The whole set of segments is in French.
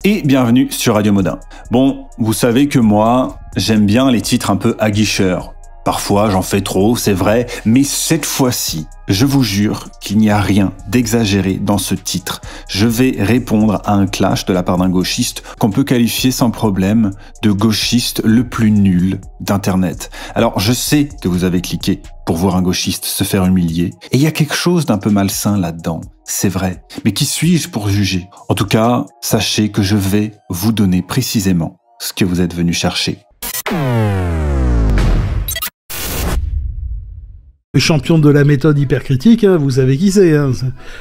et bienvenue sur Radio Modin. Bon, vous savez que moi, j'aime bien les titres un peu aguicheurs. Parfois, j'en fais trop, c'est vrai, mais cette fois-ci, je vous jure qu'il n'y a rien d'exagéré dans ce titre. Je vais répondre à un clash de la part d'un gauchiste qu'on peut qualifier sans problème de gauchiste le plus nul d'Internet. Alors, je sais que vous avez cliqué pour voir un gauchiste se faire humilier, et il y a quelque chose d'un peu malsain là-dedans, c'est vrai. Mais qui suis-je pour juger? En tout cas, sachez que je vais vous donner précisément ce que vous êtes venu chercher. Le champion de la méthode hypercritique, hein, vous savez qui c'est, hein,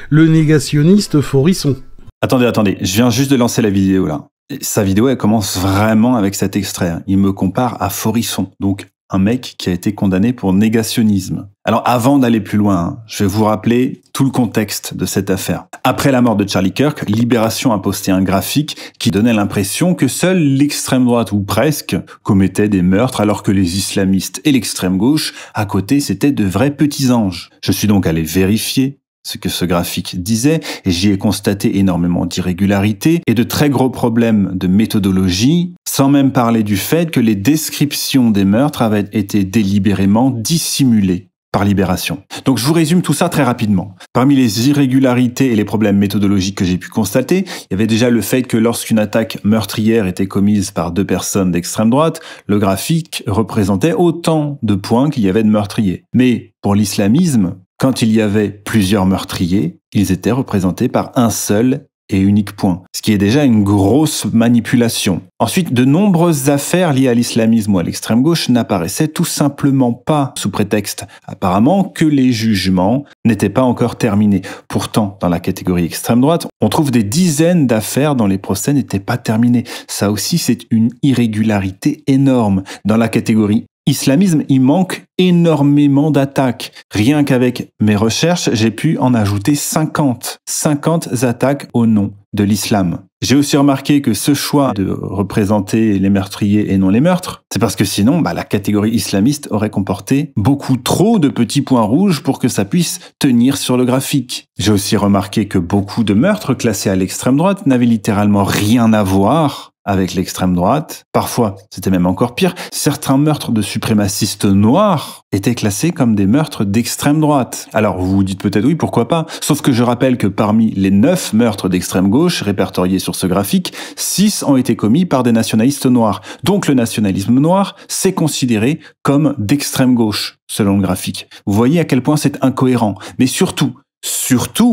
le négationniste Forisson. Attendez, je viens juste de lancer la vidéo là. Sa vidéo, elle commence vraiment avec cet extrait. Il me compare à Forisson, donc un mec qui a été condamné pour négationnisme. Alors avant d'aller plus loin, je vais vous rappeler tout le contexte de cette affaire. Après la mort de Charlie Kirk, Libération a posté un graphique qui donnait l'impression que seule l'extrême droite, ou presque, commettait des meurtres alors que les islamistes et l'extrême gauche, à côté, c'étaient de vrais petits anges. Je suis donc allé vérifier ce que ce graphique disait, et j'y ai constaté énormément d'irrégularités et de très gros problèmes de méthodologie, sans même parler du fait que les descriptions des meurtres avaient été délibérément dissimulées par Libération. Donc je vous résume tout ça très rapidement. Parmi les irrégularités et les problèmes méthodologiques que j'ai pu constater, il y avait déjà le fait que lorsqu'une attaque meurtrière était commise par deux personnes d'extrême droite, le graphique représentait autant de points qu'il y avait de meurtriers. Mais pour l'islamisme, quand il y avait plusieurs meurtriers, ils étaient représentés par un seul et unique point, ce qui est déjà une grosse manipulation. Ensuite, de nombreuses affaires liées à l'islamisme ou à l'extrême gauche n'apparaissaient tout simplement pas sous prétexte, apparemment, que les jugements n'étaient pas encore terminés. Pourtant, dans la catégorie extrême droite, on trouve des dizaines d'affaires dont les procès n'étaient pas terminés. Ça aussi, c'est une irrégularité énorme. Dans la catégorie islamisme, il manque énormément d'attaques. Rien qu'avec mes recherches, j'ai pu en ajouter 50 attaques au nom de l'islam. J'ai aussi remarqué que ce choix de représenter les meurtriers et non les meurtres, c'est parce que sinon, la catégorie islamiste aurait comporté beaucoup trop de petits points rouges pour que ça puisse tenir sur le graphique. J'ai aussi remarqué que beaucoup de meurtres classés à l'extrême droite n'avaient littéralement rien à voir avec l'extrême droite. Parfois, c'était même encore pire, certains meurtres de suprémacistes noirs étaient classés comme des meurtres d'extrême droite. Alors vous vous dites peut-être oui, pourquoi pas, sauf que je rappelle que parmi les 9 meurtres d'extrême gauche répertoriés sur ce graphique, 6 ont été commis par des nationalistes noirs. Donc le nationalisme noir, c'est considéré comme d'extrême gauche, selon le graphique. Vous voyez à quel point c'est incohérent. Mais surtout,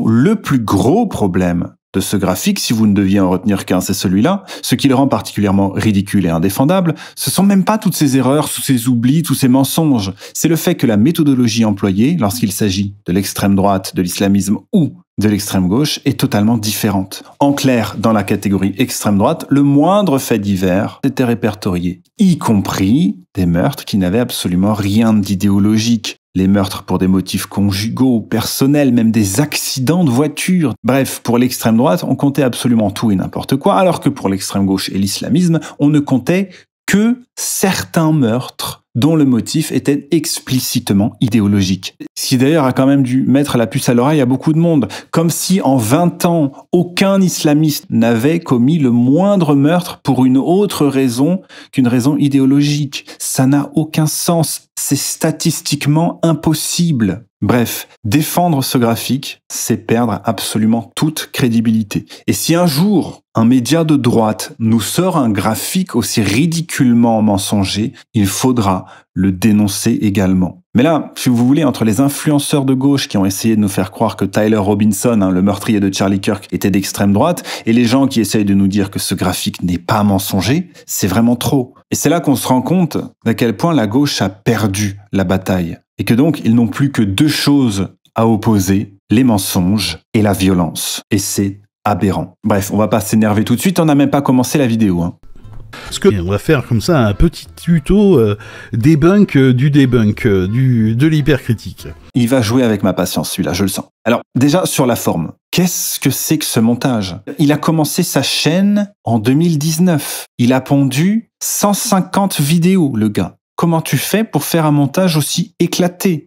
le plus gros problème de ce graphique, si vous ne deviez en retenir qu'un, c'est celui-là. Ce qui le rend particulièrement ridicule et indéfendable, ce sont même pas toutes ces erreurs, tous ces oublis, tous ces mensonges. C'est le fait que la méthodologie employée, lorsqu'il s'agit de l'extrême droite, de l'islamisme ou de l'extrême gauche, est totalement différente. En clair, dans la catégorie extrême droite, le moindre fait divers était répertorié, y compris des meurtres qui n'avaient absolument rien d'idéologique. Les meurtres pour des motifs conjugaux, personnels, même des accidents de voiture. Bref, pour l'extrême droite, on comptait absolument tout et n'importe quoi, alors que pour l'extrême gauche et l'islamisme, on ne comptait que certains meurtres dont le motif était explicitement idéologique. Ce qui d'ailleurs a quand même dû mettre la puce à l'oreille à beaucoup de monde. Comme si en 20 ans, aucun islamiste n'avait commis le moindre meurtre pour une autre raison qu'une raison idéologique. Ça n'a aucun sens. C'est statistiquement impossible. Bref, défendre ce graphique, c'est perdre absolument toute crédibilité. Et si un jour, un média de droite nous sort un graphique aussi ridiculement mensonger, il faudra le dénoncer également. Mais là, si vous voulez, entre les influenceurs de gauche qui ont essayé de nous faire croire que Tyler Robinson, le meurtrier de Charlie Kirk, était d'extrême droite, et les gens qui essayent de nous dire que ce graphique n'est pas mensonger, c'est vraiment trop. Et c'est là qu'on se rend compte d'à quel point la gauche a perdu la bataille. Et que donc, ils n'ont plus que 2 choses à opposer, les mensonges et la violence. Et c'est aberrant. Bref, on va pas s'énerver tout de suite, on n'a même pas commencé la vidéo. On va faire comme ça un petit tuto debunk de l'hypercritique. Il va jouer avec ma patience, celui-là, je le sens. Alors, déjà, sur la forme, qu'est-ce que c'est que ce montage? Il a commencé sa chaîne en 2019. Il a pondu 150 vidéos, le gars. Comment tu fais pour faire un montage aussi éclaté?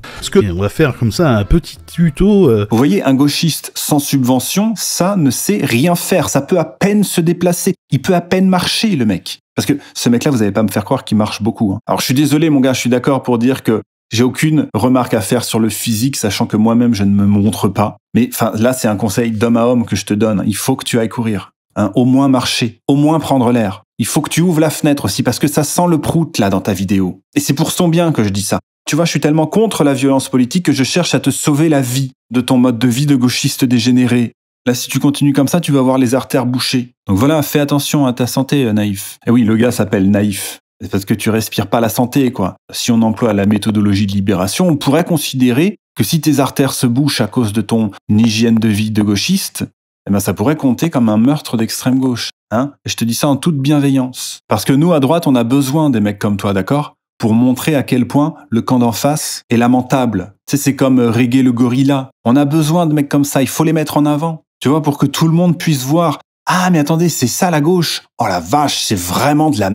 Parce que on va faire comme ça un petit tuto. Vous voyez, un gauchiste sans subvention, ça ne sait rien faire. Ça peut à peine se déplacer. Il peut à peine marcher, le mec. Parce que ce mec-là, vous n'allez pas me faire croire qu'il marche beaucoup. Hein. Alors, je suis désolé, mon gars, je suis d'accord pour dire que j'ai aucune remarque à faire sur le physique, sachant que moi-même, je ne me montre pas. Mais enfin, là, c'est un conseil d'homme à homme que je te donne. Il faut que tu ailles courir. Hein, au moins marcher. Au moins prendre l'air. Il faut que tu ouvres la fenêtre aussi, parce que ça sent le prout, là, dans ta vidéo. Et c'est pour son bien que je dis ça. Tu vois, je suis tellement contre la violence politique que je cherche à te sauver la vie de ton mode de vie de gauchiste dégénéré. Là, si tu continues comme ça, tu vas avoir les artères bouchées. Donc voilà, fais attention à ta santé, Naïf. Et oui, le gars s'appelle Naïf. C'est parce que tu respires pas la santé, quoi. Si on emploie la méthodologie de libération, on pourrait considérer que si tes artères se bouchent à cause de ton hygiène de vie de gauchiste, eh ben ça pourrait compter comme un meurtre d'extrême gauche. Hein? Et je te dis ça en toute bienveillance. Parce que nous, à droite, on a besoin des mecs comme toi, d'accord ? Pour montrer à quel point le camp d'en face est lamentable. Tu sais, c'est comme Reggae le gorilla. On a besoin de mecs comme ça, il faut les mettre en avant. Tu vois, pour que tout le monde puisse voir « Ah, mais attendez, c'est ça la gauche. Oh la vache, c'est vraiment de la... »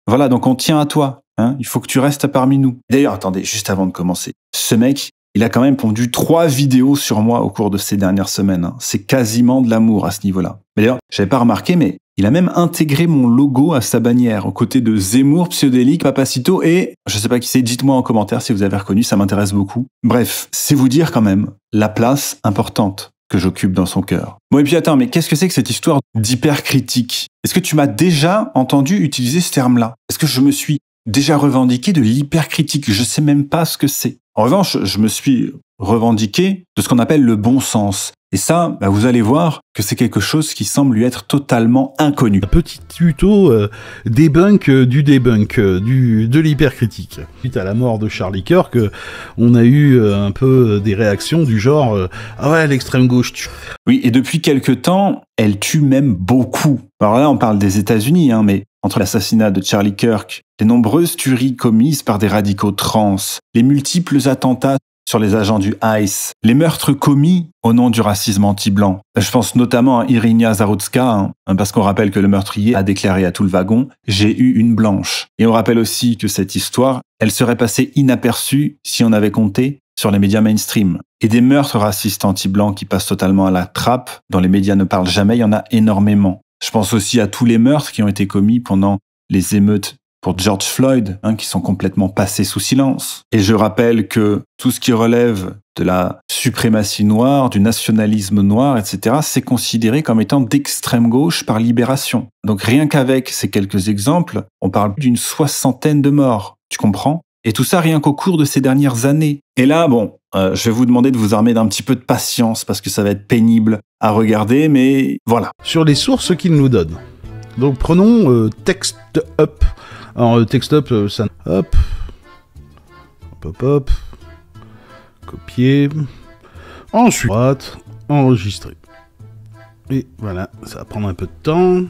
Voilà, donc on tient à toi. Hein, il faut que tu restes parmi nous. D'ailleurs, attendez, juste avant de commencer. Ce mec, il a quand même pondu 3 vidéos sur moi au cours de ces dernières semaines. Hein. C'est quasiment de l'amour à ce niveau-là. Mais d'ailleurs, j'avais pas remarqué, mais il a même intégré mon logo à sa bannière, aux côtés de Zemmour, Psyodélique, Papacito et... Je sais pas qui c'est, dites-moi en commentaire si vous avez reconnu, ça m'intéresse beaucoup. Bref, c'est vous dire quand même la place importante que j'occupe dans son cœur. Bon, et puis attends, mais qu'est-ce que c'est que cette histoire d'hypercritique ? Est-ce que tu m'as déjà entendu utiliser ce terme-là ? Est-ce que je me suis déjà revendiqué de l'hypercritique ? Je sais même pas ce que c'est. En revanche, je me suis revendiqué de ce qu'on appelle le bon sens. Et ça, bah vous allez voir que c'est quelque chose qui semble lui être totalement inconnu. Un petit tuto debunk du debunk, de l'hypercritique. Suite à la mort de Charlie Kirk, on a eu un peu des réactions du genre ah ouais, l'extrême gauche tue. Oui, et depuis quelque temps, elle tue même beaucoup. Alors là, on parle des États-Unis, hein, mais entre l'assassinat de Charlie Kirk, les nombreuses tueries commises par des radicaux trans, les multiples attentats sur les agents du ICE, les meurtres commis au nom du racisme anti-blanc. Je pense notamment à Irinia Zarutska, parce qu'on rappelle que le meurtrier a déclaré à tout le wagon « J'ai eu une blanche ». Et on rappelle aussi que cette histoire, elle serait passée inaperçue si on avait compté sur les médias mainstream. Et des meurtres racistes anti-blancs qui passent totalement à la trappe, dont les médias ne parlent jamais, il y en a énormément. Je pense aussi à tous les meurtres qui ont été commis pendant les émeutes pour George Floyd, qui sont complètement passés sous silence. Et je rappelle que tout ce qui relève de la suprématie noire, du nationalisme noir, etc., c'est considéré comme étant d'extrême gauche par Libération. Donc rien qu'avec ces quelques exemples, on parle d'une 60aine de morts, tu comprends ? Et tout ça rien qu'au cours de ces dernières années. Et là, bon, je vais vous demander de vous armer d'un petit peu de patience, parce que ça va être pénible à regarder, mais voilà. Sur les sources qu'il nous donne. Donc prenons TextUp. Alors, TextUp, ça... Hop. Hop. Copier. Ensuite, droite, enregistrer. Et voilà, ça va prendre un peu de temps.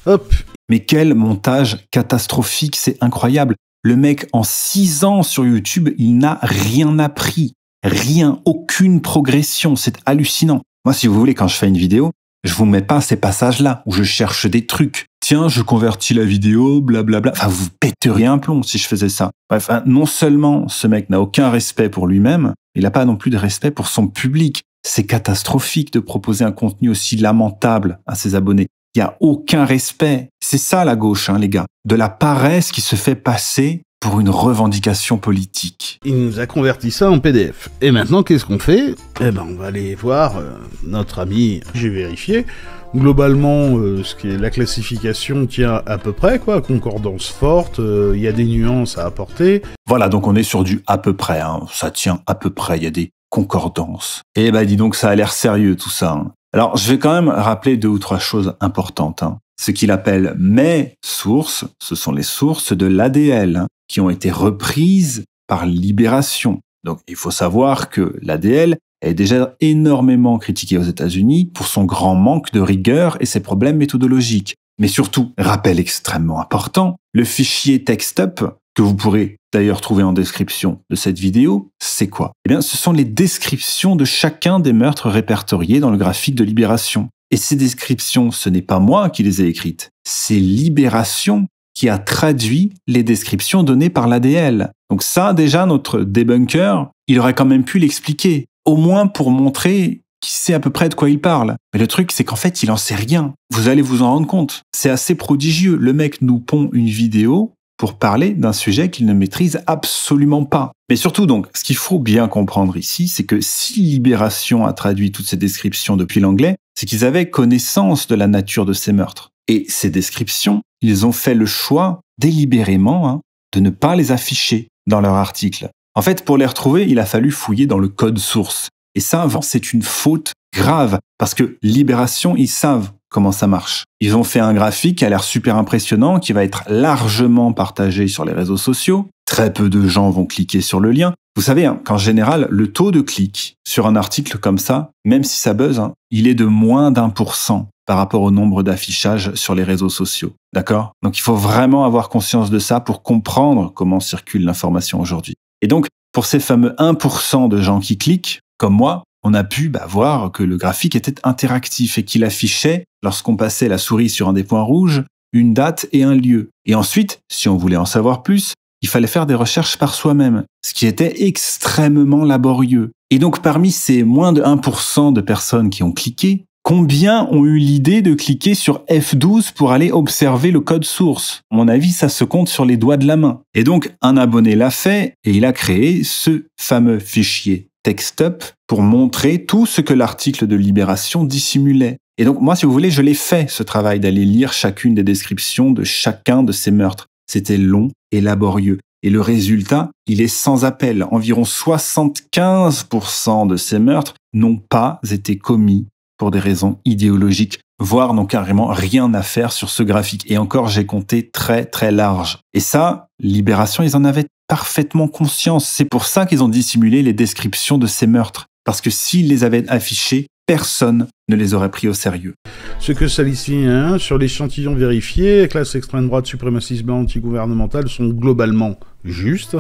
Hop. Mais quel montage catastrophique, c'est incroyable. Le mec, en 6 ans sur YouTube, il n'a rien appris. Rien, aucune progression, c'est hallucinant. Moi, si vous voulez, quand je fais une vidéo, je vous mets pas ces passages-là où je cherche des trucs. Tiens, je convertis la vidéo, blablabla. Enfin, vous pèteriez un plomb si je faisais ça. Bref, non seulement ce mec n'a aucun respect pour lui-même, il n'a pas non plus de respect pour son public. C'est catastrophique de proposer un contenu aussi lamentable à ses abonnés. Il n'y a aucun respect. C'est ça la gauche, les gars. De la paresse qui se fait passer pour une revendication politique. Il nous a converti ça en PDF. Et maintenant, qu'est-ce qu'on fait ? Eh ben, on va aller voir notre ami. J'ai vérifié. Globalement, ce qui est la classification tient à peu près, quoi. Concordance forte. Il y a des nuances à apporter. Voilà, donc on est sur du à peu près. Ça tient à peu près. Il y a des concordances. Et ben, dis donc, ça a l'air sérieux tout ça. Alors, je vais quand même rappeler 2 ou 3 choses importantes. Ce qu'il appelle mes sources, ce sont les sources de l'ADL, qui ont été reprises par Libération. Donc, il faut savoir que l'ADL est déjà énormément critiqué aux États-Unis pour son grand manque de rigueur et ses problèmes méthodologiques. Mais surtout, rappel extrêmement important, le fichier TextUp, que vous pourrez d'ailleurs trouver en description de cette vidéo, c'est quoi ? Eh bien, ce sont les descriptions de chacun des meurtres répertoriés dans le graphique de Libération. Et ces descriptions, ce n'est pas moi qui les ai écrites, c'est Libération qui a traduit les descriptions données par l'ADL. Donc ça, déjà, notre débunker, il aurait quand même pu l'expliquer, au moins pour montrer qu'il sait à peu près de quoi il parle. Mais le truc, c'est qu'en fait, il en sait rien. Vous allez vous en rendre compte. C'est assez prodigieux. Le mec nous pond une vidéo pour parler d'un sujet qu'il ne maîtrise absolument pas. Mais surtout donc, ce qu'il faut bien comprendre ici, c'est que si Libération a traduit toutes ces descriptions depuis l'anglais, c'est qu'ils avaient connaissance de la nature de ces meurtres. Et ces descriptions, ils ont fait le choix, délibérément, de ne pas les afficher dans leur article. En fait, pour les retrouver, il a fallu fouiller dans le code source. Et ça, c'est une faute grave, parce que Libération, ils savent comment ça marche. Ils ont fait un graphique qui a l'air super impressionnant, qui va être largement partagé sur les réseaux sociaux. Très peu de gens vont cliquer sur le lien. Vous savez qu'en général, le taux de clic sur un article comme ça, même si ça buzz, il est de moins d'1% par rapport au nombre d'affichages sur les réseaux sociaux. D'accord ? Donc il faut vraiment avoir conscience de ça pour comprendre comment circule l'information aujourd'hui. Et donc, pour ces fameux 1% de gens qui cliquent, comme moi, on a pu voir que le graphique était interactif et qu'il affichait, lorsqu'on passait la souris sur un des points rouges, une date et un lieu. Et ensuite, si on voulait en savoir plus, il fallait faire des recherches par soi-même, ce qui était extrêmement laborieux. Et donc, parmi ces moins de 1% de personnes qui ont cliqué, combien ont eu l'idée de cliquer sur F12 pour aller observer le code source? À mon avis, ça se compte sur les doigts de la main. Et donc, un abonné l'a fait et il a créé ce fameux fichier TextUp pour montrer tout ce que l'article de Libération dissimulait. Et donc, moi, si vous voulez, je l'ai fait, ce travail d'aller lire chacune des descriptions de chacun de ces meurtres. C'était long et laborieux. Et le résultat, il est sans appel. Environ 75% de ces meurtres n'ont pas été commis pour des raisons idéologiques, voire n'ont carrément rien à faire sur ce graphique. Et encore, j'ai compté très très large. Et ça, Libération, ils en avaient parfaitement conscience. C'est pour ça qu'ils ont dissimulé les descriptions de ces meurtres. Parce que s'ils les avaient affichés, personne ne les aurait pris au sérieux. Ce que ça signifie, sur l'échantillon vérifié, classe extrême droite, suprémaciste blanc, anti-gouvernemental sont globalement justes.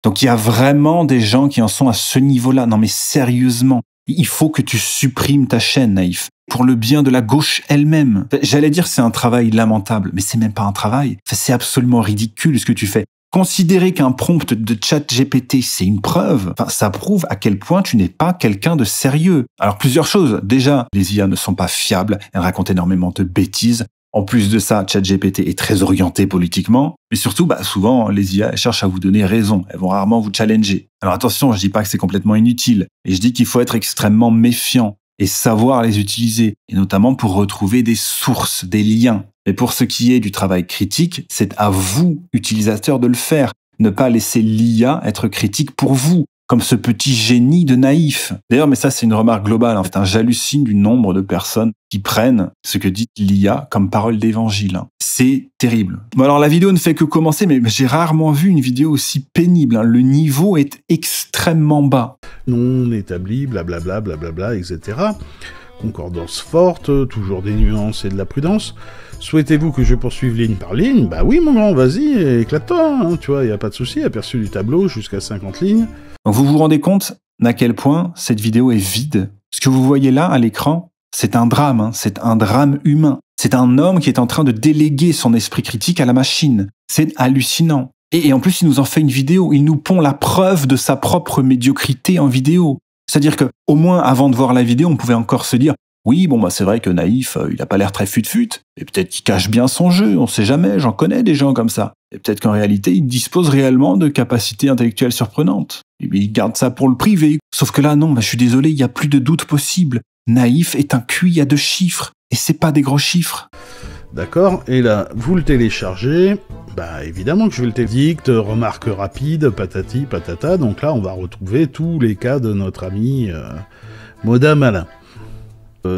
Donc il y a vraiment des gens qui en sont à ce niveau-là. Non mais sérieusement, il faut que tu supprimes ta chaîne, Naïf. Pour le bien de la gauche elle-même. J'allais dire c'est un travail lamentable, mais c'est même pas un travail. C'est absolument ridicule ce que tu fais. Considérer qu'un prompt de ChatGPT, c'est une preuve, ça prouve à quel point tu n'es pas quelqu'un de sérieux. Alors plusieurs choses. Déjà, les IA ne sont pas fiables, elles racontent énormément de bêtises. En plus de ça, ChatGPT est très orienté politiquement. Mais surtout, souvent, les IA cherchent à vous donner raison. Elles vont rarement vous challenger. Alors attention, je dis pas que c'est complètement inutile. Et je dis qu'il faut être extrêmement méfiant et savoir les utiliser. Et notamment pour retrouver des sources, des liens. Mais pour ce qui est du travail critique, c'est à vous, utilisateurs, de le faire. Ne pas laisser l'IA être critique pour vous, comme ce petit génie de Naïf. D'ailleurs, mais ça c'est une remarque globale. En fait, j'hallucine du nombre de personnes qui prennent ce que dit l'IA comme parole d'évangile. C'est terrible. Bon alors la vidéo ne fait que commencer, mais j'ai rarement vu une vidéo aussi pénible. Le niveau est extrêmement bas. Non établi, blablabla, blablabla, etc. Concordance forte, toujours des nuances et de la prudence. Souhaitez-vous que je poursuive ligne par ligne? Bah oui mon grand, vas-y, éclate-toi, tu vois, y a pas de souci, aperçu du tableau jusqu'à 50 lignes. Donc vous vous rendez compte à quel point cette vidéo est vide? Ce que vous voyez là à l'écran, c'est un drame, c'est un drame humain. C'est un homme qui est en train de déléguer son esprit critique à la machine. C'est hallucinant. Et en plus, il nous en fait une vidéo, il nous pond la preuve de sa propre médiocrité en vidéo. C'est-à-dire que, au moins, avant de voir la vidéo, on pouvait encore se dire oui, c'est vrai que Naïf, il a pas l'air très fut-fut, et peut-être qu'il cache bien son jeu, on sait jamais, j'en connais des gens comme ça. Et peut-être qu'en réalité, il dispose réellement de capacités intellectuelles surprenantes. Et il garde ça pour le privé. Sauf que là, non, je suis désolé, il y a plus de doute possible. Naïf est un QI à 2 chiffres, et c'est pas des gros chiffres. D'accord, et là, vous le téléchargez, évidemment que je vais le dicte, remarque rapide, patati, patata, donc là, on va retrouver tous les cas de notre ami Moda Malin.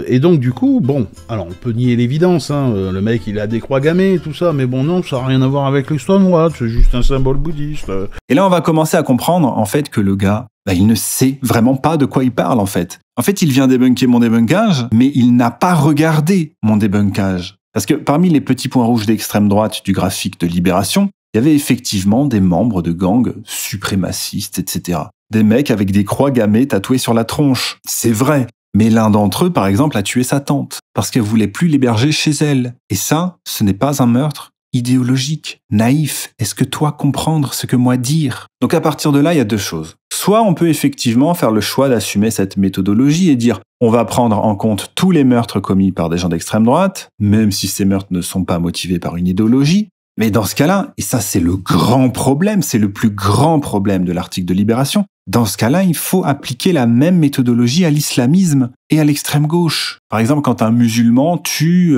Et donc du coup, alors on peut nier l'évidence, le mec il a des croix gammées, tout ça, mais non, ça n'a rien à voir avec l'extrême droite, c'est juste un symbole bouddhiste. Et là on va commencer à comprendre en fait que le gars, il ne sait vraiment pas de quoi il parle en fait. En fait il vient débunker mon débunkage, mais il n'a pas regardé mon débunkage. Parce que parmi les petits points rouges d'extrême droite du graphique de Libération, il y avait effectivement des membres de gangs suprémacistes, etc. Des mecs avec des croix gammées tatouées sur la tronche. C'est vrai. Mais l'un d'entre eux, par exemple, a tué sa tante parce qu'elle voulait plus l'héberger chez elle. Et ça, ce n'est pas un meurtre, idéologique, naïf. Est-ce que toi comprendre ce que moi dire? Donc à partir de là, il y a deux choses. Soit on peut effectivement faire le choix d'assumer cette méthodologie et dire on va prendre en compte tous les meurtres commis par des gens d'extrême droite, même si ces meurtres ne sont pas motivés par une idéologie. Mais dans ce cas-là, et ça c'est le grand problème, c'est le plus grand problème de l'article de Libération, dans ce cas-là, il faut appliquer la même méthodologie à l'islamisme et à l'extrême gauche. Par exemple, quand un musulman tue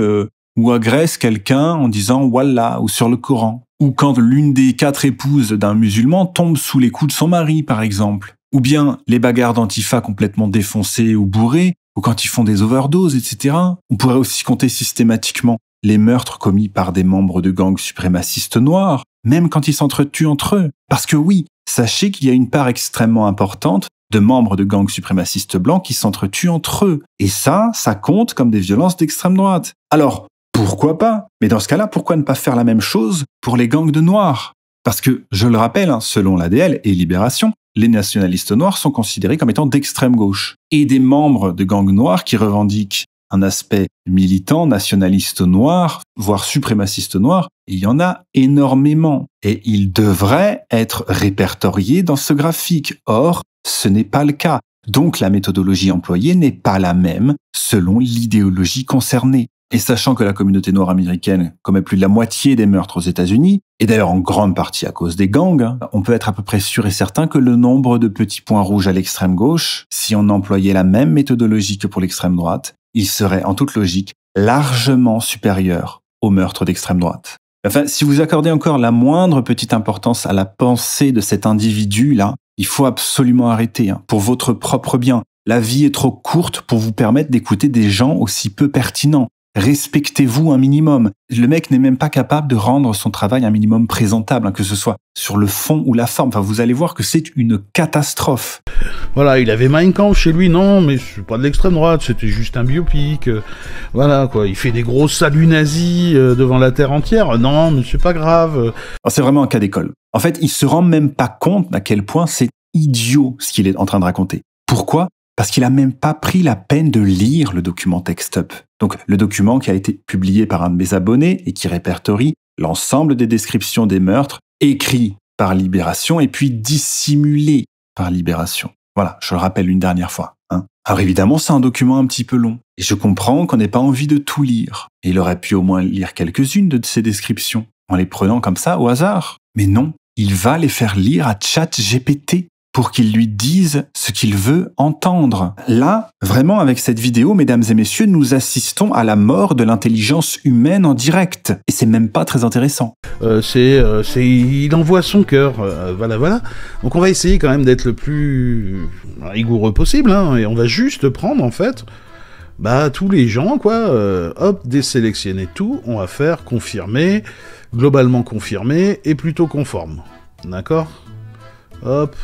ou agresse quelqu'un en disant « Wallah » ou sur le Coran. Ou quand l'une des 4 épouses d'un musulman tombe sous les coups de son mari, par exemple. Ou bien les bagarres d'Antifa complètement défoncées ou bourrées, ou quand ils font des overdoses, etc. On pourrait aussi compter systématiquement les meurtres commis par des membres de gangs suprémacistes noirs, même quand ils s'entretuent entre eux. Parce que oui, sachez qu'il y a une part extrêmement importante de membres de gangs suprémacistes blancs qui s'entretuent entre eux. Et ça compte comme des violences d'extrême droite. Alors, pourquoi pas? Mais dans ce cas-là, pourquoi ne pas faire la même chose pour les gangs de noirs? Parce que, je le rappelle, selon l'ADL et Libération, les nationalistes noirs sont considérés comme étant d'extrême gauche. Et des membres de gangs noirs qui revendiquent un aspect militant, nationaliste noir, voire suprémaciste noir, il y en a énormément. Et ils devraient être répertoriés dans ce graphique. Or, ce n'est pas le cas. Donc la méthodologie employée n'est pas la même selon l'idéologie concernée. Et sachant que la communauté noire américaine commet plus de la moitié des meurtres aux États-Unis, et d'ailleurs en grande partie à cause des gangs, on peut être à peu près sûr et certain que le nombre de petits points rouges à l'extrême gauche, si on employait la même méthodologie que pour l'extrême droite, il serait en toute logique largement supérieur aux meurtres d'extrême droite. Enfin, si vous accordez encore la moindre petite importance à la pensée de cet individu-là, il faut absolument arrêter, pour votre propre bien. La vie est trop courte pour vous permettre d'écouter des gens aussi peu pertinents. Respectez-vous un minimum. Le mec n'est même pas capable de rendre son travail un minimum présentable, que ce soit sur le fond ou la forme. Enfin, vous allez voir que c'est une catastrophe. Voilà, il avait Mein Kampf chez lui, non, mais c'est pas de l'extrême droite, c'était juste un biopic. Voilà, quoi, il fait des gros saluts nazis devant la terre entière. Non, mais c'est pas grave. Alors, c'est vraiment un cas d'école. En fait, il se rend même pas compte à quel point c'est idiot ce qu'il est en train de raconter. Pourquoi? Parce qu'il a même pas pris la peine de lire le document TextUp. Donc, le document qui a été publié par un de mes abonnés et qui répertorie l'ensemble des descriptions des meurtres écrits par Libération et puis dissimulés par Libération. Voilà, je le rappelle une dernière fois. Alors évidemment, c'est un document un petit peu long. Et je comprends qu'on n'ait pas envie de tout lire. Et il aurait pu au moins lire quelques-unes de ces descriptions, en les prenant comme ça au hasard. Mais non, il va les faire lire à ChatGPT pour qu'il lui dise ce qu'il veut entendre. Là, vraiment, avec cette vidéo, mesdames et messieurs, nous assistons à la mort de l'intelligence humaine en direct. Et c'est même pas très intéressant. Il envoie son cœur, voilà. Donc on va essayer quand même d'être le plus rigoureux possible, et on va juste prendre, en fait, tous les gens, hop, désélectionner tout, on va faire confirmer, globalement confirmé, et plutôt conforme. D'accord? Hop.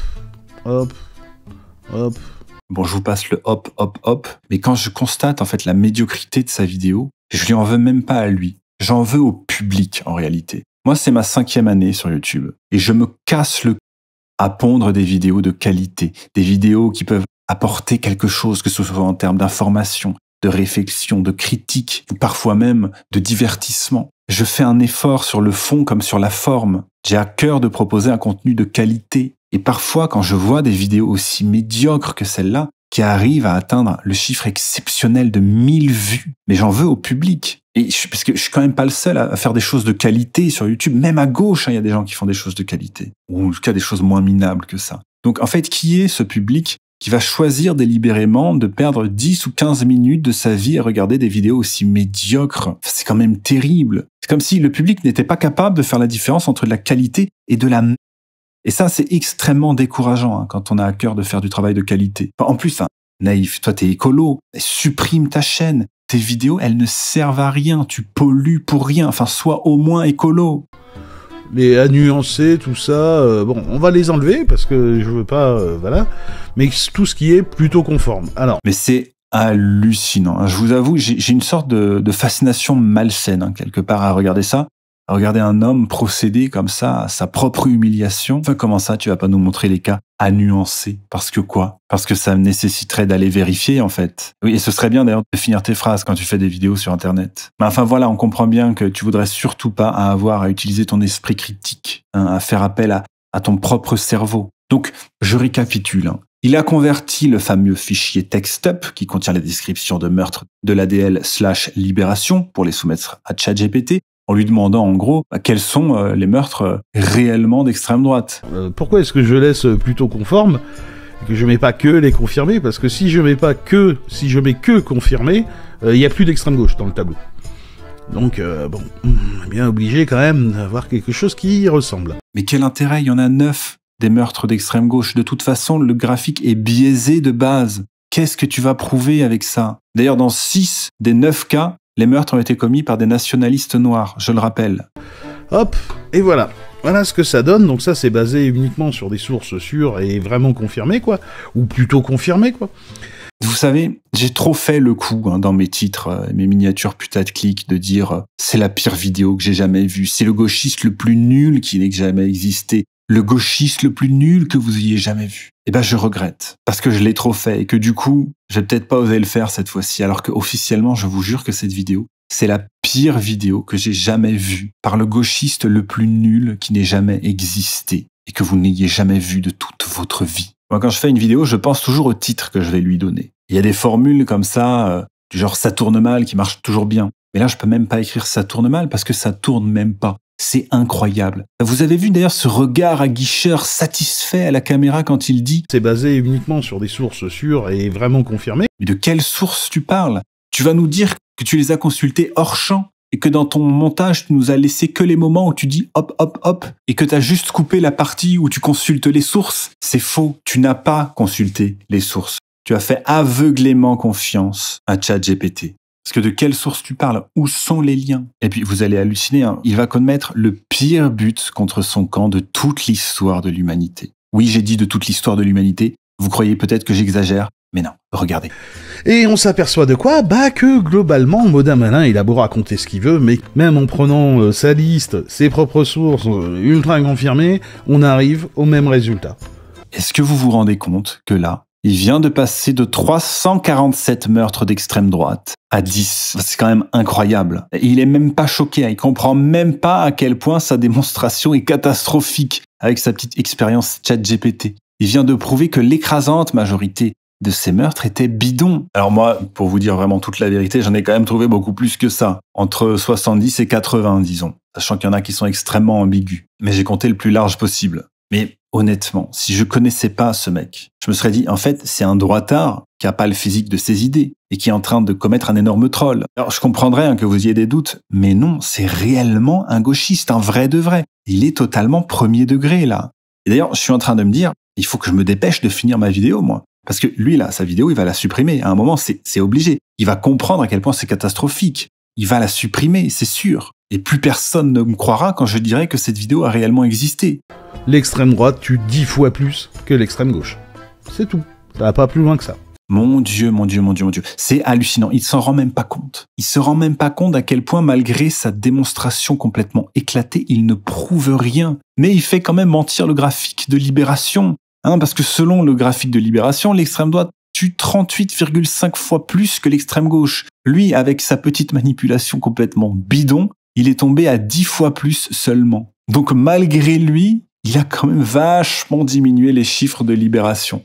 Bon, je vous passe le hop, mais quand je constate en fait la médiocrité de sa vidéo, je lui en veux même pas à lui. J'en veux au public en réalité. Moi, c'est ma 5e année sur YouTube et je me casse le à pondre des vidéos de qualité, des vidéos qui peuvent apporter quelque chose, que ce soit en termes d'information, de réflexion, de critique, ou parfois même de divertissement. Je fais un effort sur le fond comme sur la forme. J'ai à cœur de proposer un contenu de qualité. Et parfois, quand je vois des vidéos aussi médiocres que celle-là, qui arrivent à atteindre le chiffre exceptionnel de 1000 vues, mais j'en veux au public. Parce que je suis quand même pas le seul à faire des choses de qualité sur YouTube. Même à gauche, il y a des gens qui font des choses de qualité. Ou en tout cas, des choses moins minables que ça. Donc, en fait, qui est ce public qui va choisir délibérément de perdre 10 ou 15 minutes de sa vie à regarder des vidéos aussi médiocres? C'est quand même terrible. C'est comme si le public n'était pas capable de faire la différence entre de la qualité et de la... Et ça, c'est extrêmement décourageant quand on a à cœur de faire du travail de qualité. En plus, naïf, toi, t'es écolo, supprime ta chaîne. Tes vidéos, elles ne servent à rien. Tu pollues pour rien. Enfin, sois au moins écolo. Les à nuancer, tout ça, on va les enlever parce que je veux pas, mais tout ce qui est plutôt conforme. Alors. Mais c'est hallucinant. Je vous avoue, j'ai une sorte de fascination malsaine, quelque part, à regarder ça. Regarder un homme procéder comme ça à sa propre humiliation. Enfin, comment ça, tu vas pas nous montrer les cas à nuancer? Parce que quoi? Parce que ça nécessiterait d'aller vérifier, en fait. Oui, et ce serait bien d'ailleurs de finir tes phrases quand tu fais des vidéos sur Internet. Mais enfin voilà, on comprend bien que tu voudrais surtout pas avoir à utiliser ton esprit critique, hein, à faire appel à ton propre cerveau. Donc, je récapitule. Il a converti le fameux fichier TextUp qui contient la description de meurtre de l'ADL/Libération pour les soumettre à ChatGPT en lui demandant en gros quels sont les meurtres réellement d'extrême droite. Pourquoi est-ce que je laisse plutôt conforme et que je mets pas que les confirmés? Parce que si je mets que confirmés, il y a plus d'extrême gauche dans le tableau. Donc bon, on est bien obligé quand même d'avoir quelque chose qui y ressemble. Mais quel intérêt? Il y en a 9 des meurtres d'extrême gauche. De toute façon, le graphique est biaisé de base. Qu'est-ce que tu vas prouver avec ça? D'ailleurs, dans 6 des 9 cas, les meurtres ont été commis par des nationalistes noirs, je le rappelle. Hop, et voilà. Voilà ce que ça donne. Donc ça, c'est basé uniquement sur des sources sûres et vraiment confirmées, quoi. Ou plutôt confirmées, quoi. Vous savez, j'ai trop fait le coup dans mes titres, mes miniatures putaclic, de dire c'est la pire vidéo que j'ai jamais vue, c'est le gauchiste le plus nul qui n'ait jamais existé, le gauchiste le plus nul que vous ayez jamais vu. Eh ben, je regrette, parce que je l'ai trop fait et que du coup, je vais peut-être pas oser le faire cette fois-ci, alors que officiellement, je vous jure que cette vidéo, c'est la pire vidéo que j'ai jamais vue par le gauchiste le plus nul qui n'ait jamais existé et que vous n'ayez jamais vu de toute votre vie. Moi, quand je fais une vidéo, je pense toujours au titre que je vais lui donner. Il y a des formules comme ça, du genre ça tourne mal, qui marchent toujours bien. Mais là, je peux même pas écrire ça tourne mal parce que ça tourne même pas. C'est incroyable. Vous avez vu d'ailleurs ce regard aguicheur satisfait à la caméra quand il dit « C'est basé uniquement sur des sources sûres et vraiment confirmées. » Mais de quelles sources tu parles? Tu vas nous dire que tu les as consultées hors champ et que dans ton montage, tu nous as laissé que les moments où tu dis hop, hop, hop, et que tu as juste coupé la partie où tu consultes les sources. C'est faux. Tu n'as pas consulté les sources. Tu as fait aveuglément confiance à ChatGPT. Parce que de quelle source tu parles? Où sont les liens? Et puis vous allez halluciner, il va commettre le pire but contre son camp de toute l'histoire de l'humanité. Oui, j'ai dit de toute l'histoire de l'humanité. Vous croyez peut-être que j'exagère, mais non, regardez. Et on s'aperçoit de quoi? Bah que globalement, Modin Malin, il a beau raconter ce qu'il veut, mais même en prenant sa liste, ses propres sources ultra confirmées, on arrive au même résultat. Est-ce que vous vous rendez compte que là, il vient de passer de 347 meurtres d'extrême droite à 10. C'est quand même incroyable. Et il est même pas choqué, il comprend même pas à quel point sa démonstration est catastrophique avec sa petite expérience ChatGPT. Il vient de prouver que l'écrasante majorité de ces meurtres étaient bidons. Alors moi, pour vous dire vraiment toute la vérité, j'en ai quand même trouvé beaucoup plus que ça. Entre 70 et 80, disons. Sachant qu'il y en a qui sont extrêmement ambigus. Mais j'ai compté le plus large possible. Mais honnêtement, si je connaissais pas ce mec, je me serais dit, en fait, c'est un droitard qui a pas le physique de ses idées et qui est en train de commettre un énorme troll. Alors, je comprendrais que vous ayez des doutes, mais non, c'est réellement un gauchiste, un vrai de vrai. Il est totalement premier degré, là. Et d'ailleurs, je suis en train de me dire, il faut que je me dépêche de finir ma vidéo, moi. Parce que lui, là, sa vidéo, il va la supprimer. À un moment, c'est obligé. Il va comprendre à quel point c'est catastrophique. Il va la supprimer, c'est sûr. Et plus personne ne me croira quand je dirai que cette vidéo a réellement existé. L'extrême droite tue 10 fois plus que l'extrême gauche. C'est tout. Ça va pas plus loin que ça. Mon Dieu, mon Dieu, mon Dieu, mon Dieu. C'est hallucinant. Il s'en rend même pas compte. Il se rend même pas compte à quel point, malgré sa démonstration complètement éclatée, il ne prouve rien. Mais il fait quand même mentir le graphique de Libération. Parce que selon le graphique de Libération, l'extrême droite tue 38,5 fois plus que l'extrême gauche. Lui, avec sa petite manipulation complètement bidon, il est tombé à 10 fois plus seulement. Donc malgré lui, il a quand même vachement diminué les chiffres de Libération.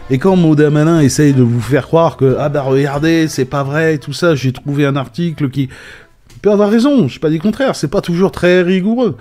Et quand Modin Malin essaye de vous faire croire que « Ah bah regardez, c'est pas vrai, tout ça, j'ai trouvé un article qui... » Il peut avoir raison, je pas dit le contraire, c'est pas toujours très rigoureux.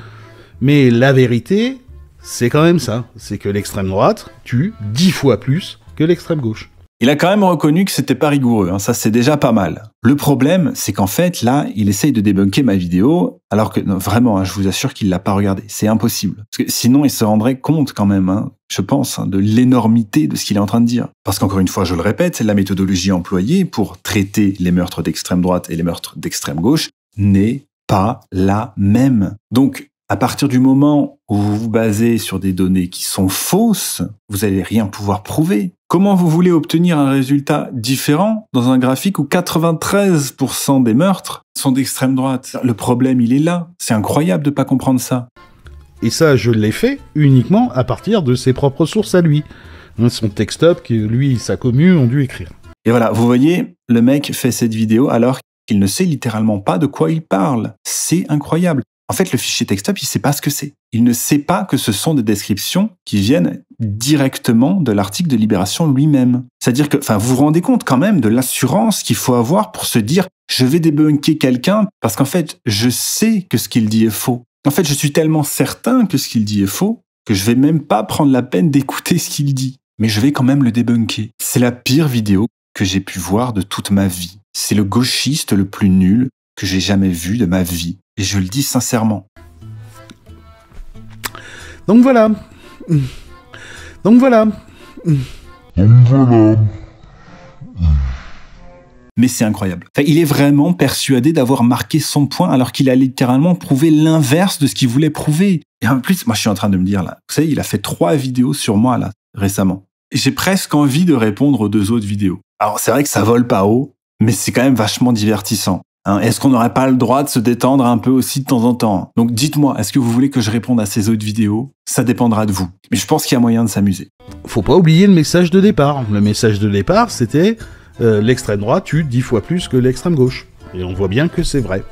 Mais la vérité, c'est quand même ça, c'est que l'extrême droite tue 10 fois plus que l'extrême gauche. Il a quand même reconnu que c'était pas rigoureux, ça c'est déjà pas mal. Le problème, c'est qu'en fait, là, il essaye de débunker ma vidéo, alors que, non, vraiment, je vous assure qu'il l'a pas regardée. C'est impossible. Parce que sinon, il se rendrait compte quand même, je pense, de l'énormité de ce qu'il est en train de dire. Parce qu'encore une fois, je le répète, la méthodologie employée pour traiter les meurtres d'extrême droite et les meurtres d'extrême gauche n'est pas la même. Donc, À partir du moment où vous vous basez sur des données qui sont fausses, vous n'allez rien pouvoir prouver. Comment vous voulez obtenir un résultat différent dans un graphique où 93% des meurtres sont d'extrême droite? Le problème, il est là. C'est incroyable de ne pas comprendre ça. Et ça, je l'ai fait uniquement à partir de ses propres sources à lui. Son text-up que lui et sa commu ont dû écrire. Et voilà, vous voyez, le mec fait cette vidéo alors qu'il ne sait littéralement pas de quoi il parle. C'est incroyable. En fait, le fichier TextUp, il ne sait pas ce que c'est. Il ne sait pas que ce sont des descriptions qui viennent directement de l'article de Libération lui-même. C'est-à-dire que, vous vous rendez compte quand même de l'assurance qu'il faut avoir pour se dire « je vais débunker quelqu'un parce qu'en fait, je sais que ce qu'il dit est faux ». En fait, je suis tellement certain que ce qu'il dit est faux que je vais même pas prendre la peine d'écouter ce qu'il dit. Mais je vais quand même le débunker. C'est la pire vidéo que j'ai pu voir de toute ma vie. C'est le gauchiste le plus nul que j'ai jamais vu de ma vie. Et je le dis sincèrement. Donc voilà. Mais c'est incroyable. Il est vraiment persuadé d'avoir marqué son point alors qu'il a littéralement prouvé l'inverse de ce qu'il voulait prouver. Et en plus, moi je suis en train de me dire là, vous savez, il a fait 3 vidéos sur moi là, récemment. Et j'ai presque envie de répondre aux 2 autres vidéos. Alors c'est vrai que ça vole pas haut, mais c'est quand même vachement divertissant. Est-ce qu'on n'aurait pas le droit de se détendre un peu aussi de temps en temps? Donc dites-moi, est-ce que vous voulez que je réponde à ces autres vidéos? Ça dépendra de vous. Mais je pense qu'il y a moyen de s'amuser. Faut pas oublier le message de départ. Le message de départ, c'était l'extrême droite tue 10 fois plus que l'extrême gauche. Et on voit bien que c'est vrai.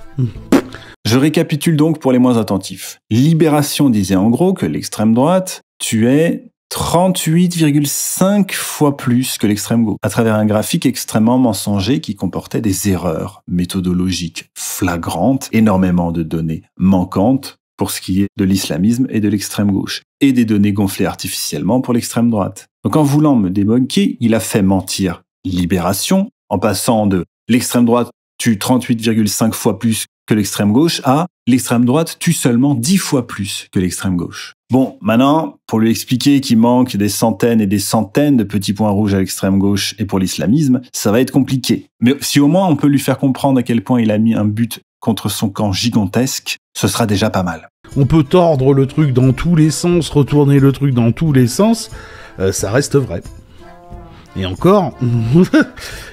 Je récapitule donc pour les moins attentifs. Libération disait en gros que l'extrême droite tuait 38,5 fois plus que l'extrême gauche, à travers un graphique extrêmement mensonger qui comportait des erreurs méthodologiques flagrantes, énormément de données manquantes pour ce qui est de l'islamisme et de l'extrême gauche, et des données gonflées artificiellement pour l'extrême droite. Donc en voulant me débunker, il a fait mentir Libération, en passant de l'extrême droite tue 38,5 fois plus que l'extrême gauche à l'extrême droite tue seulement 10 fois plus que l'extrême gauche. Bon, maintenant, pour lui expliquer qu'il manque des centaines et des centaines de petits points rouges à l'extrême gauche et pour l'islamisme, ça va être compliqué. Mais si au moins on peut lui faire comprendre à quel point il a mis un but contre son camp gigantesque, ce sera déjà pas mal. On peut tordre le truc dans tous les sens, retourner le truc dans tous les sens, ça reste vrai. Et encore,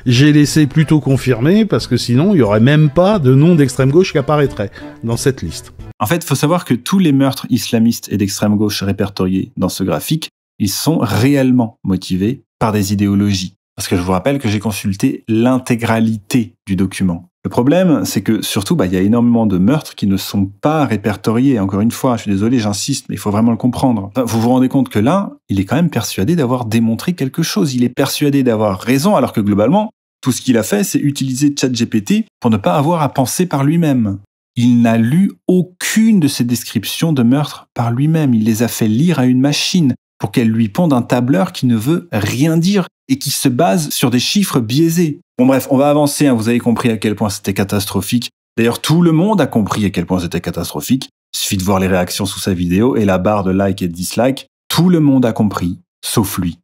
j'ai laissé plutôt confirmer, parce que sinon, il n'y aurait même pas de nom d'extrême gauche qui apparaîtrait dans cette liste. En fait, il faut savoir que tous les meurtres islamistes et d'extrême gauche répertoriés dans ce graphique, ils sont réellement motivés par des idéologies. Parce que je vous rappelle que j'ai consulté l'intégralité du document. Le problème, c'est que surtout, il y a énormément de meurtres qui ne sont pas répertoriés. Encore une fois, je suis désolé, j'insiste, mais il faut vraiment le comprendre. Vous vous rendez compte que là, il est quand même persuadé d'avoir démontré quelque chose. Il est persuadé d'avoir raison, alors que globalement, tout ce qu'il a fait, c'est utiliser ChatGPT pour ne pas avoir à penser par lui-même. Il n'a lu aucune de ces descriptions de meurtres par lui-même. Il les a fait lire à une machine pour qu'elle lui ponde un tableur qui ne veut rien dire et qui se base sur des chiffres biaisés. Bon bref, on va avancer, vous avez compris à quel point c'était catastrophique. D'ailleurs, tout le monde a compris à quel point c'était catastrophique. Il suffit de voir les réactions sous sa vidéo et la barre de like et de dislike. Tout le monde a compris, sauf lui.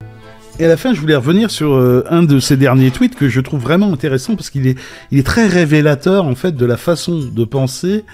Et à la fin, je voulais revenir sur un de ces derniers tweets que je trouve vraiment intéressant parce qu'il est très révélateur en fait de la façon de penser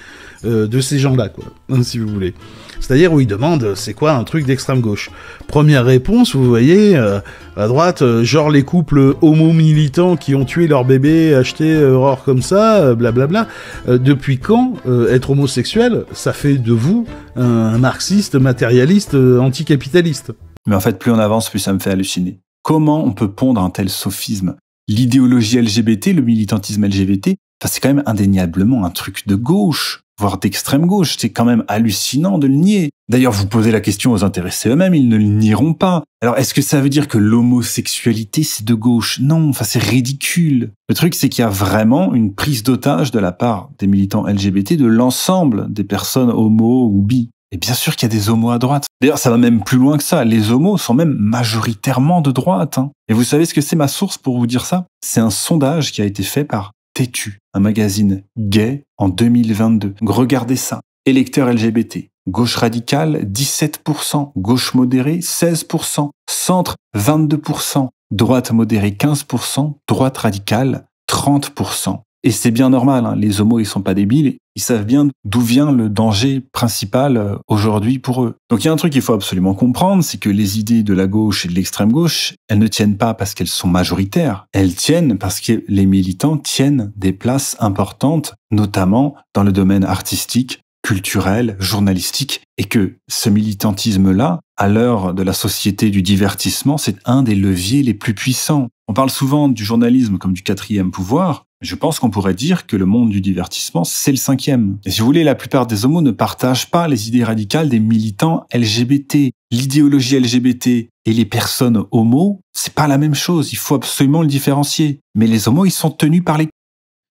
de ces gens-là, quoi, si vous voulez. C'est-à-dire où il demande c'est quoi un truc d'extrême gauche. Première réponse, vous voyez, à droite, genre les couples homo-militants qui ont tué leur bébé, acheté horreur comme ça, blablabla. Depuis quand être homosexuel, ça fait de vous un marxiste, matérialiste, anticapitaliste? Mais en fait, plus on avance, plus ça me fait halluciner. Comment on peut pondre un tel sophisme? L'idéologie LGBT, le militantisme LGBT, c'est quand même indéniablement un truc de gauche, voire d'extrême gauche. C'est quand même hallucinant de le nier. D'ailleurs, vous posez la question aux intéressés eux-mêmes, ils ne le nieront pas. Alors, est-ce que ça veut dire que l'homosexualité, c'est de gauche? Non, c'est ridicule. Le truc, c'est qu'il y a vraiment une prise d'otage de la part des militants LGBT de l'ensemble des personnes homo ou bi. Et bien sûr qu'il y a des homos à droite. D'ailleurs, ça va même plus loin que ça. Les homos sont même majoritairement de droite. Et vous savez ce que c'est ma source pour vous dire ça? C'est un sondage qui a été fait par Têtu, un magazine gay en 2022. Regardez ça. Électeurs LGBT. Gauche radicale, 17%. Gauche modérée, 16%. Centre, 22%. Droite modérée, 15%. Droite radicale, 30%. Et c'est bien normal, hein, les homos, ils sont pas débiles, ils savent bien d'où vient le danger principal aujourd'hui pour eux. Donc il y a un truc qu'il faut absolument comprendre, c'est que les idées de la gauche et de l'extrême gauche, elles ne tiennent pas parce qu'elles sont majoritaires, elles tiennent parce que les militants tiennent des places importantes, notamment dans le domaine artistique, culturel, journalistique, et que ce militantisme-là, à l'heure de la société du divertissement, c'est un des leviers les plus puissants. On parle souvent du journalisme comme du quatrième pouvoir. Je pense qu'on pourrait dire que le monde du divertissement, c'est le cinquième. Et si vous voulez, la plupart des homos ne partagent pas les idées radicales des militants LGBT. L'idéologie LGBT et les personnes homo, c'est pas la même chose. Il faut absolument le différencier. Mais les homos, ils sont tenus par les...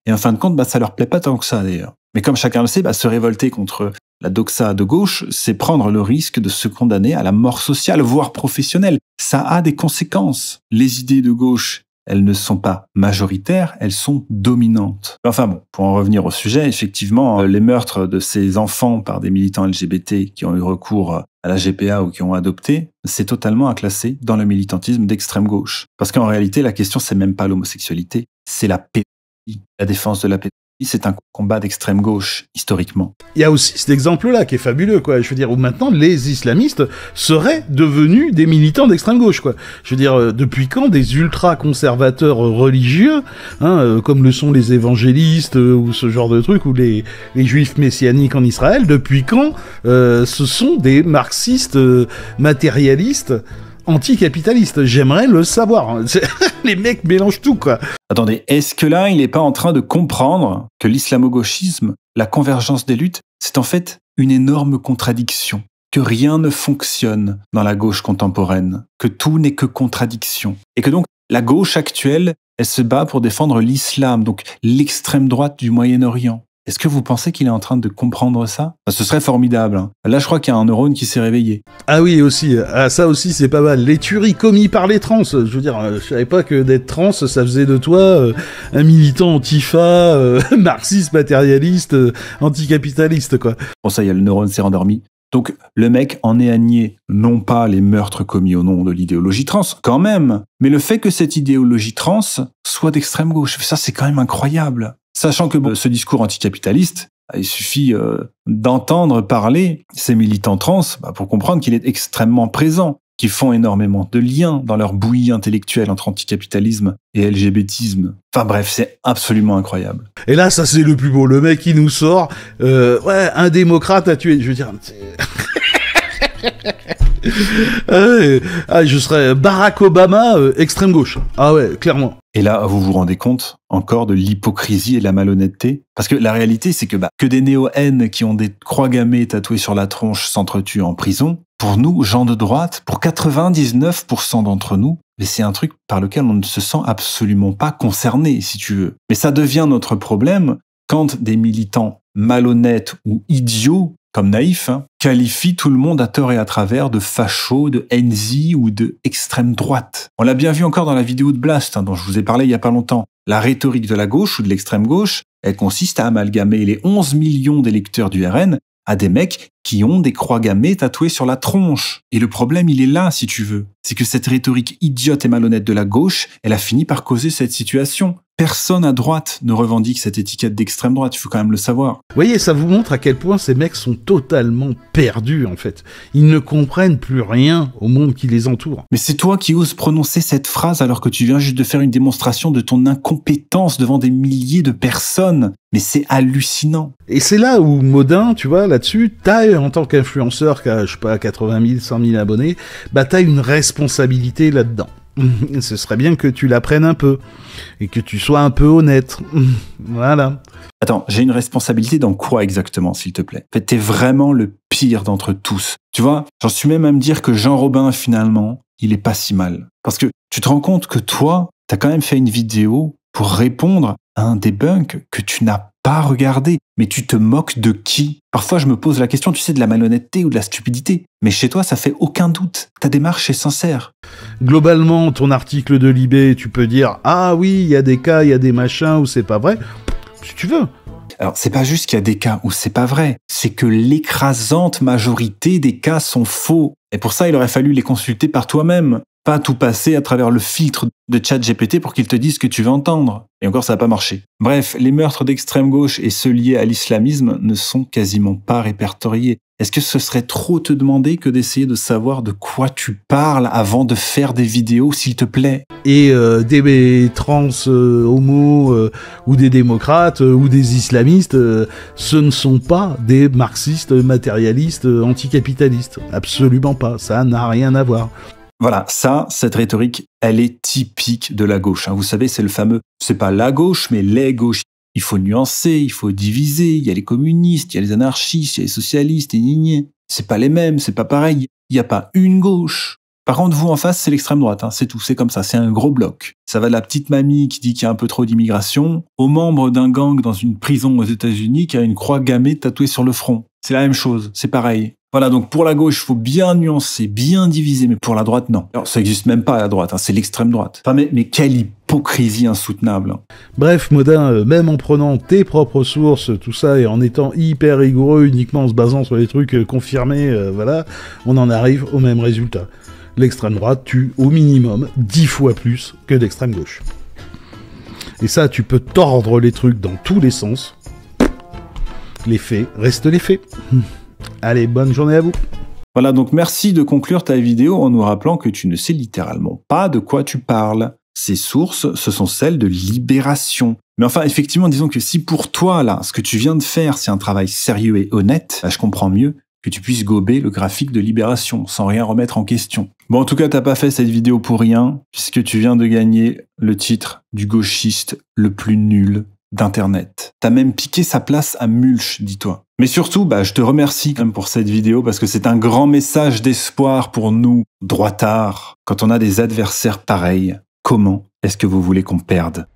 Et en fin de compte, ça leur plaît pas tant que ça, d'ailleurs. Mais comme chacun le sait, se révolter contre la doxa de gauche, c'est prendre le risque de se condamner à la mort sociale, voire professionnelle. Ça a des conséquences. Les idées de gauche, elles ne sont pas majoritaires, elles sont dominantes. Enfin bon, pour en revenir au sujet, effectivement, les meurtres de ces enfants par des militants LGBT qui ont eu recours à la GPA ou qui ont adopté, c'est totalement à classer dans le militantisme d'extrême gauche. Parce qu'en réalité, la question, c'est même pas l'homosexualité, c'est la pédophilie, la défense de la pédophilie. C'est un combat d'extrême gauche, historiquement. Il y a aussi cet exemple-là qui est fabuleux, quoi. Je veux dire, où maintenant les islamistes seraient devenus des militants d'extrême gauche, quoi. Je veux dire, depuis quand des ultra-conservateurs religieux, comme le sont les évangélistes ou ce genre de trucs, ou les juifs messianiques en Israël, depuis quand ce sont des marxistes matérialistes anticapitaliste, j'aimerais le savoir. Les mecs mélangent tout, quoi. Attendez, est-ce que là, il n'est pas en train de comprendre que l'islamo-gauchisme, la convergence des luttes, c'est en fait une énorme contradiction, que rien ne fonctionne dans la gauche contemporaine, que tout n'est que contradiction, et que donc la gauche actuelle, elle se bat pour défendre l'islam, donc l'extrême droite du Moyen-Orient. Est-ce que vous pensez qu'il est en train de comprendre ça ? Ce serait formidable. Hein. Là, je crois qu'il y a un neurone qui s'est réveillé. Ah oui, aussi. Ah, ça aussi, c'est pas mal. Les tueries commises par les trans. Je veux dire, je savais pas que d'être trans, ça faisait de toi un militant antifa, marxiste, matérialiste, anticapitaliste, quoi. Bon, ça y est, le neurone s'est rendormi. Donc, le mec en est à nier, non pas les meurtres commis au nom de l'idéologie trans, quand même, mais le fait que cette idéologie trans soit d'extrême gauche. Ça, c'est quand même incroyable. Sachant que ce discours anticapitaliste, il suffit d'entendre parler ces militants trans pour comprendre qu'il est extrêmement présent, qu'ils font énormément de liens dans leur bouillie intellectuelle entre anticapitalisme et LGBTisme. Enfin bref, c'est absolument incroyable. Et là, ça c'est le plus beau, le mec qui nous sort, un démocrate a tué, je veux dire... je serais Barack Obama, extrême gauche. Ah ouais, clairement. Et là, vous vous rendez compte encore de l'hypocrisie et de la malhonnêteté ? Parce que la réalité, c'est que des néo-haines qui ont des croix gammées tatouées sur la tronche s'entretuent en prison. Pour nous, gens de droite, pour 99% d'entre nous, mais c'est un truc par lequel on ne se sent absolument pas concerné, si tu veux. Mais ça devient notre problème quand des militants malhonnêtes ou idiots, comme naïfs, qualifient tout le monde à tort et à travers de fachos, de Enzi ou de extrême droite. On l'a bien vu encore dans la vidéo de Blast, dont je vous ai parlé il y a pas longtemps. La rhétorique de la gauche ou de l'extrême gauche, elle consiste à amalgamer les 11 millions d'électeurs du RN à des mecs qui ont des croix gammées tatouées sur la tronche. Et le problème, il est là, si tu veux. C'est que cette rhétorique idiote et malhonnête de la gauche, elle a fini par causer cette situation. Personne à droite ne revendique cette étiquette d'extrême droite, il faut quand même le savoir. Vous voyez, ça vous montre à quel point ces mecs sont totalement perdus, en fait. Ils ne comprennent plus rien au monde qui les entoure. Mais c'est toi qui oses prononcer cette phrase alors que tu viens juste de faire une démonstration de ton incompétence devant des milliers de personnes. Mais c'est hallucinant. Et c'est là où Modin, tu vois, là-dessus, t'as, en tant qu'influenceur qui a, je sais pas, 80 000, 100 000 abonnés, t'as une responsabilité là-dedans. Ce serait bien que tu l'apprennes un peu, et que tu sois un peu honnête. Voilà. Attends, j'ai une responsabilité dans quoi exactement, s'il te plaît ? En fait, t'es vraiment le pire d'entre tous. Tu vois, j'en suis même à me dire que Jean Robin, finalement, il est pas si mal. Parce que tu te rends compte que toi, t'as quand même fait une vidéo pour répondre à un debunk que tu n'as pas regardé. Mais tu te moques de qui ? Parfois, je me pose la question, tu sais, de la malhonnêteté ou de la stupidité. Mais chez toi, ça fait aucun doute. Ta démarche est sincère. Globalement, ton article de Libé, tu peux dire « Ah oui, il y a des cas, il y a des machins où c'est pas vrai. » Si tu veux. Alors, c'est pas juste qu'il y a des cas où c'est pas vrai. C'est que l'écrasante majorité des cas sont faux. Et pour ça, il aurait fallu les consulter par toi-même. pas tout passer à travers le filtre de ChatGPT pour qu'il te dise ce que tu veux entendre. Et encore, ça n'a pas marché. Bref, les meurtres d'extrême gauche et ceux liés à l'islamisme ne sont quasiment pas répertoriés. Est-ce que ce serait trop te demander que d'essayer de savoir de quoi tu parles avant de faire des vidéos, s'il te plaît? Et des trans homos ou des démocrates ou des islamistes, ce ne sont pas des marxistes matérialistes anticapitalistes. Absolument pas. Ça n'a rien à voir. Voilà, cette rhétorique, elle est typique de la gauche. Vous savez, c'est le fameux, c'est pas la gauche, mais les gauches. Il faut nuancer, il faut diviser, il y a les communistes, il y a les anarchistes, il y a les socialistes, et c'est pas les mêmes, c'est pas pareil, il n'y a pas une gauche. Par contre, vous en face, c'est l'extrême droite, c'est tout, c'est comme ça, c'est un gros bloc. Ça va de la petite mamie qui dit qu'il y a un peu trop d'immigration, aux membres d'un gang dans une prison aux États-Unis qui a une croix gammée tatouée sur le front. C'est la même chose, c'est pareil. Voilà, donc pour la gauche, il faut bien nuancer, bien diviser, mais pour la droite, non. Alors, ça n'existe même pas à la droite, c'est l'extrême droite. Enfin, mais quelle hypocrisie insoutenable. Bref, Modin, même en prenant tes propres sources, tout ça, et en étant hyper rigoureux, uniquement en se basant sur les trucs confirmés, voilà, on en arrive au même résultat. L'extrême droite tue au minimum 10 fois plus que l'extrême gauche. Et ça, tu peux tordre les trucs dans tous les sens. Les faits restent les faits. Allez, bonne journée à vous. Voilà, donc merci de conclure ta vidéo en nous rappelant que tu ne sais littéralement pas de quoi tu parles. Ces sources, ce sont celles de Libération. Mais enfin, effectivement, disons que si pour toi, là, ce que tu viens de faire, c'est un travail sérieux et honnête, je comprends mieux que tu puisses gober le graphique de Libération sans rien remettre en question. Bon, en tout cas, t'as pas fait cette vidéo pour rien, puisque tu viens de gagner le titre du gauchiste le plus nul d'Internet. T'as même piqué sa place à Mulch, dis-toi. Mais surtout, je te remercie quand même pour cette vidéo, parce que c'est un grand message d'espoir pour nous, droitards. Quand on a des adversaires pareils, comment est-ce que vous voulez qu'on perde ?